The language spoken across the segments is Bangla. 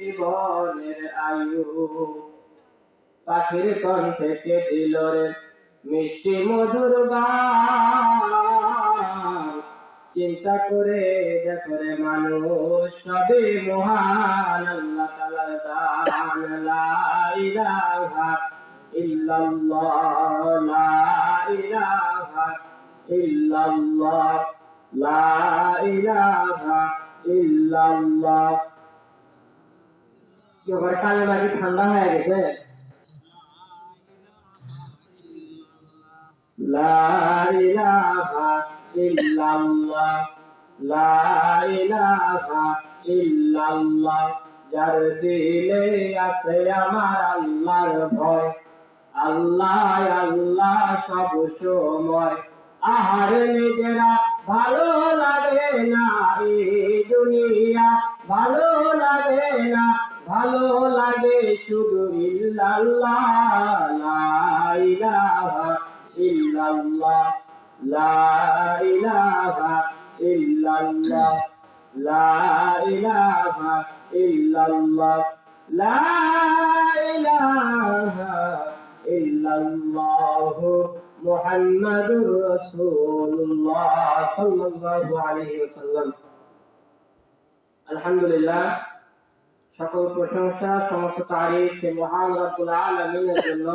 জীবনের আয়ু। পাখির কণ্ঠে কে দিল রে মিষ্টি মধুর গান। চিন্তা করে দেখো রে মানুষ, সবই মহান আল্লাহ তাআলার দান। লা ইলাহা ইল্লাল্লাহ, লা ইলাহা ইল্লাল্লাহ, লা ইলাহা ইল্লাল্লাহ। কি ব্যাপার, কানে নাকি ঠান্ডা হয়ে গেছে? লা ইলাহা ইল্লাল্লাহ, লা ইলাহা ইল্লাল্লাহ। যার দিলে আছে আমার আল্লাহর ভয়, আল্লাহ আল্লাহ সব সময়। আহার নিজেরা ভালো লাগে না এই দুনিয়া, ভালো লাগে না, ভালো লাগে শুধু ইল্লাল্লাহ। লা ইলাহা ইল্লাল্লাহ, লা ইলাহা ইল্লাল্লাহ, লা ইলাহা ইল্লাল্লাহ, লা ইলাহা ইল্লাল্লাহ মুহাম্মাদুর রাসূলুল্লাহ সাল্লাল্লাহু আলাইহি ওয়াসাল্লাম। আলহামদুলিল্লাহ, সকল প্রশংসা সমস্ত তারিফ সে মহান রব্বুল আলামিনের জন্য,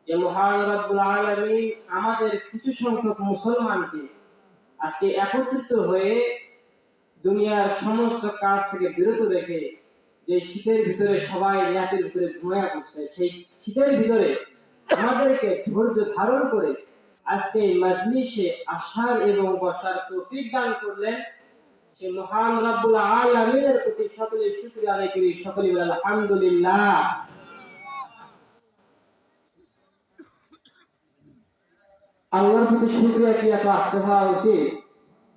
যে মহান রব্বুল আলামিন আমাদের কিছু সংখ্যক মুসলমানকে আজকে একত্রিত হয়ে দুনিয়ার সমস্ত কাজ থেকে বিরত রেখে যে শীতের ভিতরে সবাই রাতের ভিতরে ঘুমায়া করছে, সেই শীতের ভিতরে আমাদেরকে ধৈর্য ধারণ করে আজকে এই মাজলিসে আসার এবং বসার তৌফিক দান করলেন। সেই মহান রব্বুল আলামিনের প্রতি সকলে শুকরিয়া আদায় করি, সকলে বলি আলহামদুলিল্লাহ। আল্লাহর প্রতি শুকরিয়া কি এত আসতে হওয়া উচিত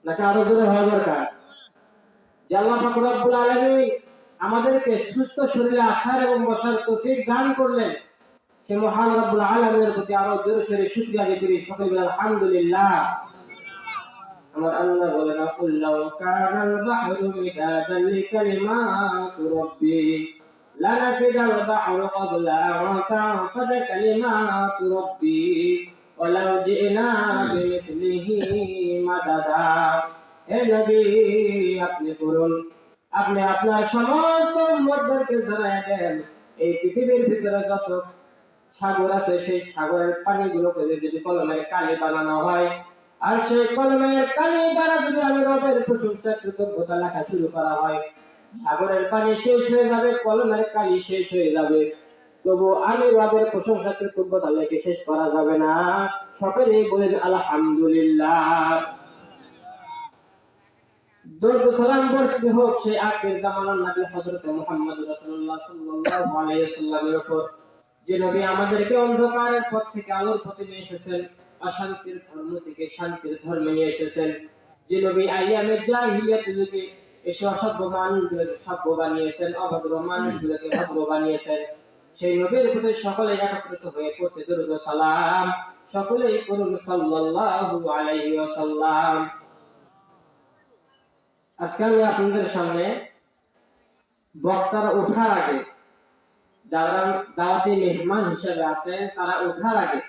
নাকি আরো জোরে হওয়া দরকার? যে আল্লাহ পাক রব্বুল আলামিন আমাদেরকে সুস্থ শরীরে আসার এবং বসার তৌফিক দান করলেন, সে মহান রব্বুল আলামিনের প্রতি আরো জোরে সোরে শুকরিয়া আদায় করি, সকলে বলি আলহামদুলিল্লাহ। আমার আল্লাহ বলেন, কুল লাউ কানাল বাহরু মিদাদান লিকালিমাতি রাব্বি লানাফিদাল বাহরু ক্বাবলা আন তানফাদা কালিমাতু রাব্বি ওয়ালাউ জিনা বিমিথলিহি মাদাদা। হে নবী, আপনি বলুন, আপনি আপনার সমস্ত উম্মতদেরকে জানায় দেন, এই পৃথিবীর ভিতরে যত সাগর আছে সেই সাগরের পানিগুলোকে যদি কলমের কালি বানানো হয়, আর সেই কলমের কালি দ্বারা যদি আমি রবের প্রশংসা কৃতজ্ঞতা লেখা শুরু করা হয়, সাগরের পানি শেষ হয়ে যাবে, কলমের কালি শেষ হয়ে যাবে, তবু আমি রবের প্রশংসা কৃতজ্ঞতা লেখে শেষ করা যাবে না। সকলেই বলেন আলহামদুলিল্লাহ। দরুদ সালাম বর্ষিত হোক সেই আখির জামানার নবী হযরত মুহাম্মদ রাসূলুল্লাহ সাল্লাল্লাহু আলাইহি ওয়াসাল্লামের উপর, যে নবী আমাদেরকে অন্ধকারের পথ থেকে আলোর পথে নিয়ে এসেছেন, অশান্তির ধর্ম থেকে শান্তির ধর্মে নিয়ে এসেছেন, যে নবী আইয়ামে জাহিলিয়াত যুগে এসে অসভ্য মানুষগুলোকে সভ্য বানিয়েছেন, অভদ্র মানুষগুলোকে ভদ্র বানিয়েছেন, সেই নবীর প্রতি সকলে একত্রিত হয়ে পড়ছে দরুদ সালাম। সকলেই করুন সাল্লাল্লাহু আলাইহি ওয়াসাল্লাম। আজকে আমি আপনাদের সামনে বক্তারা ওঠার আগে, যারা দাওয়াতি মেহমান হিসেবে আছেন, তারা ওঠার আগে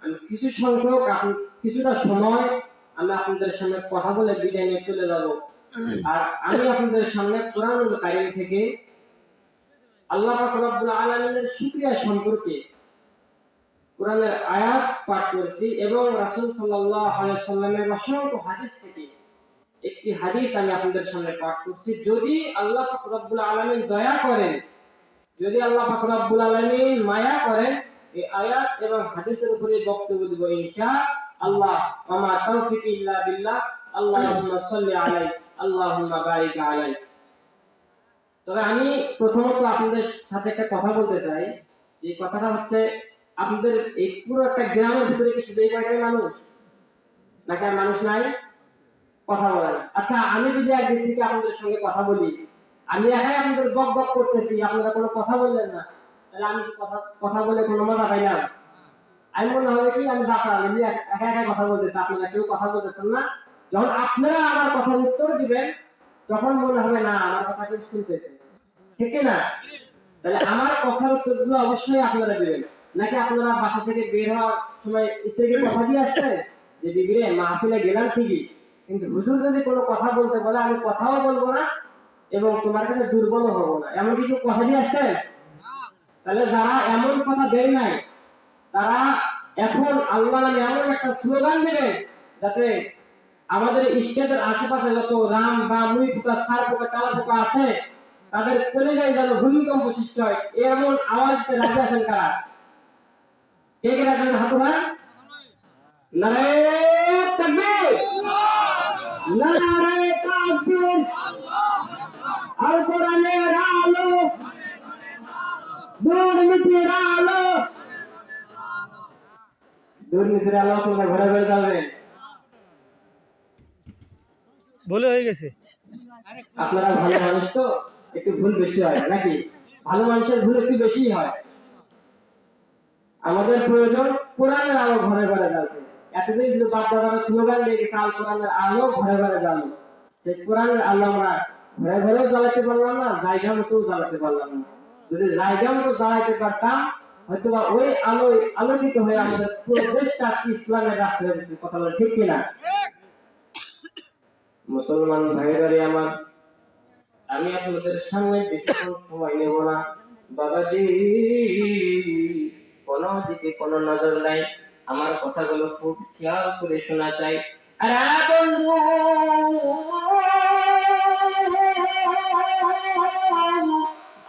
আমি কিছু সংখ্যক কিছুটা সময় আমি আপনাদের সামনে কথা বলে বিদায় নিয়ে চলে যাব। আর আমি আপনাদের সামনে কোরআনুল কারীম থেকে আল্লাহ পাক রব্বুল আলামিনের শুকরিয়া সম্পর্কে কোরআনের আয়াত পাঠ করছি এবং রাসূল সাল্লাল্লাহু আলাইহি ওয়াসাল্লামের অসংখ্য হাদিস থেকে একটি হাদিস আমি আপনাদের সামনে পাঠ করছি। যদি আল্লাহ পাক রব্বুল আলামিন দয়া করেন, যদি আল্লাহ পাক রব্বুল আলামিন মায়া করেন, এই আয়াত এবং হাদিসের উপরে বক্তব্য দেব ইনশাআল্লাহ। ওয়া মা তাওফিক ইল্লা বিল্লাহ। আল্লাহুম্মা সাল্লি আলাইহি, আল্লাহুম্মা বারিক আলাইহি। তবে আমি প্রথমত আপনাদের সাথে একটা কথা বলতে চাই। এই কথাটা হচ্ছে, আপনাদের এই পুরো একটা গ্রামের ভিতরে কি শুধু এই কয়টাই মানুষ, নাকি আর মানুষ নাই? কথা বলেন। আচ্ছা, আমি যদি একদিন থেকে আপনাদের সঙ্গে কথা বলি, আমি একাই আপনাদের বক বক করতেছি, আপনারা কোনো কথা বললেন না, তাহলে আমি কথা বলে কোনো মজা পাই না। আমি মনে হবে কি আমি বাসা আমি একা একা কথা বলতেছি, আপনারা কেউ কথা বলতেছেন না। যখন আপনারা আমার কথার উত্তর দিবেন, তখন মনে হবে না আমার কথা কেউ শুনতেছে। ঠিক না? তাহলে আমার কথার উত্তরগুলো অবশ্যই আপনারা দিবেন। নাকি আপনারা বাসা থেকে বের হওয়ার সময় স্ত্রীকে কথা দিয়ে আসছেন যে বিবি রে মাহফিলে গেলাম ঠিকই, কিন্তু হুজুর যদি কোনো কথা বলতে বলে আমি কথাও বলবো না এবং তোমার কাছে দুর্বল হবো না, এমন কিছু কথা দিয়ে আসছেন? তাহলে যারা এমন কথা দেয় নাই তারা এখন আল্লাহ নামে এমন একটা স্লোগান দেবে যাতে আমাদের স্টেটের আশেপাশে যত রাম বা মুই পোকা সার পোকা কালা পোকা আছে তাদের কলিজায় যেন ভূমিকম্প সৃষ্টি হয় এমন আওয়াজ দিতে রাজি আছেন কারা? কে কে রাজি আছেন? হাত উঠান। নারে তাকবীর, নারে তাকবীর, আল কোরআনের আলো, দুর্নীতির আলো, দুর্নীতির আলো আপনারা ঘরে ঘরে যাবেন। বলে হয়ে গেছে। আপনারা ভালো মানুষ তো একটু ভুল বেশি হয় নাকি? ভালো মানুষের ভুল একটু বেশি হয়। আমাদের প্রয়োজন কোরআনের আলো ঘরে ঘরে জ্বালতে। এতদিন শুধু বাপ দাদারা স্লোগান দিয়ে গেছে আল কোরআনের আলো ঘরে ঘরে জ্বালো, সেই কোরআনের আলো আমরা ঘরে ঘরেও জ্বালাতে পারলাম না, জায়গা মতো জ্বালাতে পারলাম না। যদি জায়গা মতো জ্বালাতে পারতাম হয়তো বা ওই আলোয় আলোকিত হয়ে আমাদের পুরো দেশটা ইসলামের রাস্তায় যেত। কথা বলে ঠিক কিনা? মুসলমান ভাইরারে আমার, আমি আপনাদের সামনে বেশিক্ষণ সময় নেব না। বাবাজি কোনো দিকে কোনো নজর নাই, আমার কথাগুলো খুব খেয়াল করে শোনা চাই। আরে বন্ধু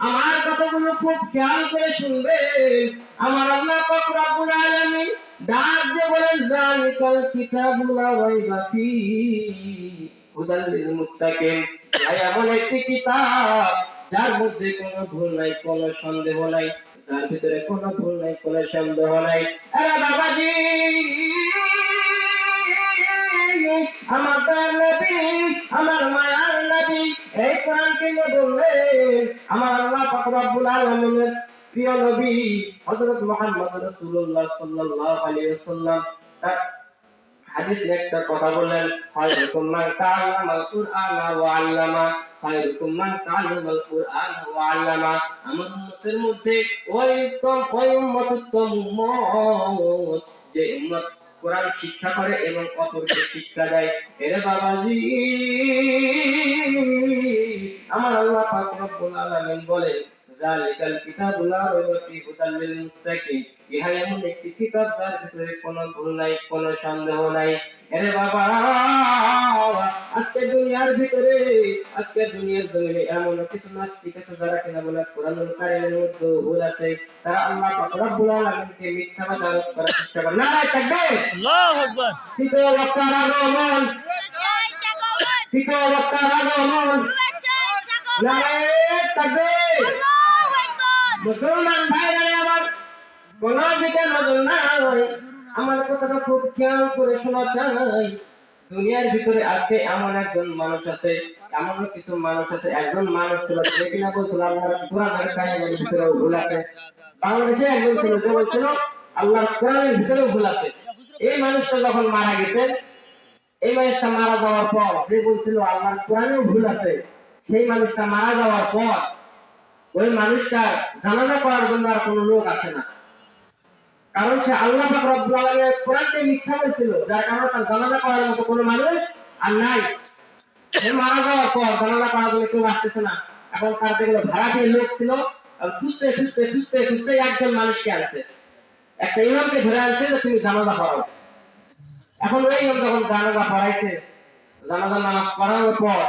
আমার কথাগুলো খুব খেয়াল করে শুনবে। আমার আল্লাহ পাক রব্বুল আলামিন ডাক দিয়ে বলেন যালিকাল কিতাবু লা রাইবা ফীহি হুদাল লিল মুত্তাকিন। এমন একটি কিতাব যার মধ্যে কোনো ভুল নাই, কোনো সন্দেহ নাই, যার ভিতরে কোনো ভুল নাই, কোনো সন্দেহ নাই। আরে বাবাজি আমার নবী, আমার মায়ার নবী এই কোরআনকে নিয়ে বললেন আমার আল্লাহ পাক রব্বুল আলামিনের প্রিয় নবী হযরত মুহাম্মদ রাসূলুল্লাহ সাল্লাল্লাহু আলাইহি ওয়াসাল্লাম তার হাদিসে একটা কথা বললেন, খায়রুকুম মান তাআল্লামাল কুরআনা ওয়া আল্লামা, খায়রুকুম মান তাআল্লামাল কুরআনা ওয়া আল্লামা। আমার উম্মতের মধ্যে ওই উম্মত উত্তম উম্মত যে উম্মত কোরআন শিক্ষা করে এবং অপরকে শিক্ষা দেয়। এরে বাবাজি আমার আল্লাহ পাক রব্বুল আলামিন বলে যালিকাল কিতাবু লা রাইবা ফীহি হুদাল লিল মুত্তাকিন। ইহা এমন একটি কিতাব যার ভিতরে কোনো ভুল নাই, কোনো সন্দেহ নাই। আরে বাবা আজকে দুনিয়ার ভিতরে, আজকে দুনিয়ার জমিনে এমন কিছু নাস্তিক আছে যারা কিনা বলে কোরআনুল কারীমের মধ্যে ভুল আছে, তারা আল্লাহ পাক রব্বুল আলামিনকে মিথ্যাবাদী আরোপ করার চেষ্টা করে। নারায়ে তাকবীর, আল্লাহু আকবার। তৃতীয় বক্তার আগমন, তৃতীয় বক্তার আগমন, নারায়ে তাকবীর। মুসলমান ভাইরা আমার, কোন দিকে নজর নাই, আমার কথাটা খুব খেয়াল করে শোনা চাই। দুনিয়ার ভিতরে আজকে এমন একজন মানুষ আছে, এমন কিছু মানুষ আছে, একজন মানুষ ছিল যে কিনা বলছিল আল্লাহর কোরআনের কাহিনীর ভিতরে ভুল আছে। বাংলাদেশে একজন ছিল যে বলছিল আল্লাহর কোরআনের ভিতরেও ভুল আছে। এই মানুষটা যখন মারা গেছেন, এই মানুষটা মারা যাওয়ার পর যে বলছিল আল্লাহর কোরআনেও ভুল আছে, সেই মানুষটা মারা যাওয়ার পর ওই মানুষটা জানাজা করার জন্য আর কোনো লোক আসে না। কারণ সে আল্লাহ পাক রব্বুল আলামিনের কোরআনকে মিথ্যা বলছিল, যার কারণে তার জানাজা করার মতো কোনো মানুষ আর নাই। সে মারা যাওয়ার পর জানাজা করার জন্য কেউ আসতেছে না। এখন তার যেগুলো ভাড়াটিয়া লোক ছিল খুঁজতে খুঁজতে খুঁজতে খুঁজতে একজন মানুষকে আনছে, একটা ইমামকে ধরে আনছে যে তুমি জানাজা পড়াও। এখন ওই ইমাম যখন জানাজা পড়াইছে, জানাজা নামাজ পড়ানোর পর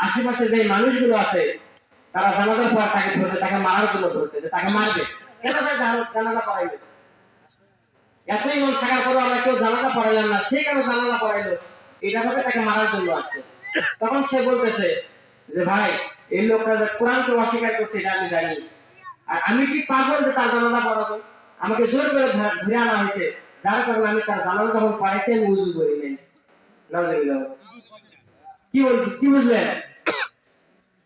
আশেপাশে যে মানুষগুলো আছে তারা জানাজার পর তাকে ধরছে, তাকে মারার জন্য ধরছে যে তাকে মারবে। কেন সে জানাজা পড়াইবে? এতই মন থাকার পরে আমরা কেউ জানাজা পড়াইলাম না, সে কেন জানাজা পড়াইলো? এটা ভাবে তাকে মারার জন্য আসছে। তখন সে বলতেছে যে ভাই এই লোকটা যে কোরআনকে অস্বীকার করছে এটা আমি জানি, আর আমি কি পাগল যে তার জানাজা পড়াবো? আমাকে জোর করে ধরে আনা হয়েছে, যার কারণে আমি তার জানাজা যখন পড়াইছি আমি উজু করি নাই। কি বুঝলেন?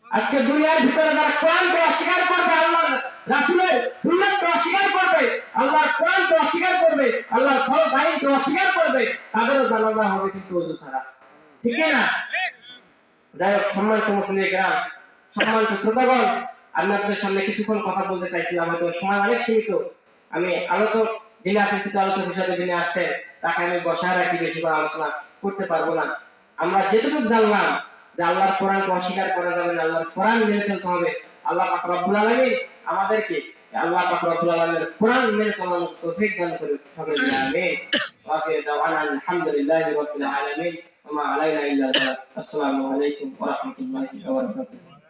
আজকে দুনিয়ার ভিতরে যারা কোরআনকে অস্বীকার করবে, আল্লাহর রাসূলের সুন্নাতকে অস্বীকার করবে, আল্লাহর কোরআনকে অস্বীকার করবে, আল্লাহর ফরজ আইনকে অস্বীকার করবে, তাদেরও জানাজা হবে কিন্তু ওযু ছাড়া। ঠিক না? যাই হোক, সম্মানিত মুসলিম গ্রাম, সম্মানিত শ্রোতাগণ, আমি আপনাদের সামনে কিছুক্ষণ কথা বলতে চাইছিলাম, হয়তো সময় অনেক সীমিত। আমি আলোচক যিনি আছেন, কিছু আলোচক হিসাবে যিনি আসছেন, তাকে আমি বসায় রাখি, বেশি করে আলোচনা করতে পারবো না। আমরা যেটুকু জানলাম যে আল্লাহর কোরআনকে অস্বীকার করা যাবে না, আল্লাহর কোরআন মেনে চলতে হবে। আল্লাহ পাক রব্বুল আলামিন আমাদেরকে আল্লাহ পাক রব্বুল আলামিনের কোরআন মেনে চলার তৌফিক দান করুন। সকলে বলি আমিন। ওয়া আখিরু দাওয়ানা আলহামদুলিল্লাহি রাব্বিল আলামিন ওয়া মা আলাইনা ইল্লাল বালাগ। আসসালামু আলাইকুম ওয়া রাহমাতুল্লাহি ওয়া বারাকাতুহু।